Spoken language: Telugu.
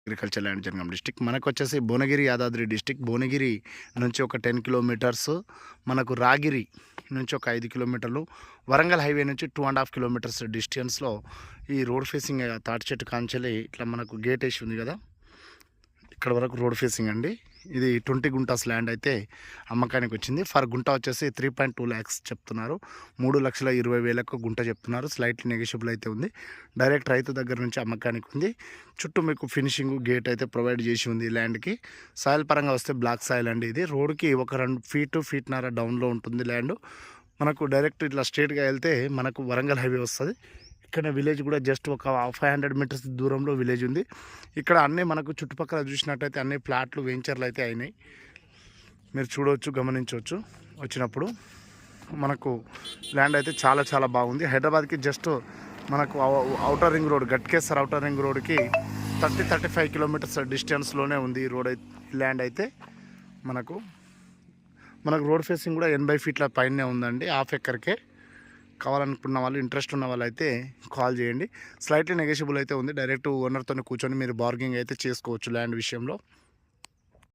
Agriculture land Jangaon district. మనకు వచ్చేసి భువనగిరి యాదాద్రి డిస్టిక్. భువనగిరి నుంచి ఒక 10 కిలోమీటర్స్, మనకు రాగిరి నుంచి ఒక 5 కిలోమీటర్లు, వరంగల్ హైవే నుంచి 2.5 కిలోమీటర్స్ డిస్టెన్స్లో ఈ రోడ్ ఫేసింగ్ తాటి చెట్టు కాంచెలి ఇట్లా మనకు గేట్ వేసి ఉంది కదా, ఇక్కడ వరకు రోడ్ ఫేసింగ్ అండి. ఇది 20 గుంటాస్ ల్యాండ్ అయితే అమ్మకానికి వచ్చింది. ఫర్ గుంట వచ్చేసి 3.2 lakhs చెప్తున్నారు. 3,20,000 గుంట చెప్తున్నారు. స్లైట్లీ నెగోషియబుల్ అయితే ఉంది. డైరెక్ట్ రైతు దగ్గర నుంచి అమ్మకానికి ఉంది. చుట్టూ మీకు ఫినిషింగ్ గేట్ అయితే ప్రొవైడ్ చేసి ఉంది. ల్యాండ్కి సాయిల్ పరంగా వస్తే బ్లాక్ సాయిల్ అండి. ఇది రోడ్కి ఒక 2 ఫీట్న్నర డౌన్లో ఉంటుంది ల్యాండ్. మనకు డైరెక్ట్ ఇట్లా స్ట్రేట్గా వెళ్తే మనకు వరంగల్ హైవే వస్తుంది. ఇక్కడ విలేజ్ కూడా జస్ట్ ఒక 500 మీటర్స్ దూరంలో విలేజ్ ఉంది. ఇక్కడ అన్నీ మనకు చుట్టుపక్కల చూసినట్టయితే అన్ని ఫ్లాట్లు వెంచర్లు అయితే అయినాయి. మీరు చూడవచ్చు, గమనించవచ్చు. వచ్చినప్పుడు మనకు ల్యాండ్ అయితే చాలా చాలా బాగుంది. హైదరాబాద్కి జస్ట్ మనకు outer ring road, Ghatkesar outer ring రోడ్కి 35 కిలోమీటర్స్ డిస్టెన్స్లోనే ఉంది ఈ రోడ్ ల్యాండ్ అయితే. మనకు రోడ్ ఫేసింగ్ కూడా 80 ఫీట్ల పైనే ఉందండి. హాఫ్ ఎకర్కే. కావాలనుకున్న వాళ్ళు, ఇంట్రెస్ట్ ఉన్న వాళ్ళు అయితే కాల్ చేయండి. స్లైట్లీ నెగోషియబుల్ అయితే ఉంది. డైరెక్ట్ ఓనర్తో కూర్చొని మీరు బార్గింగ్ అయితే చేసుకోవచ్చు ల్యాండ్ విషయంలో.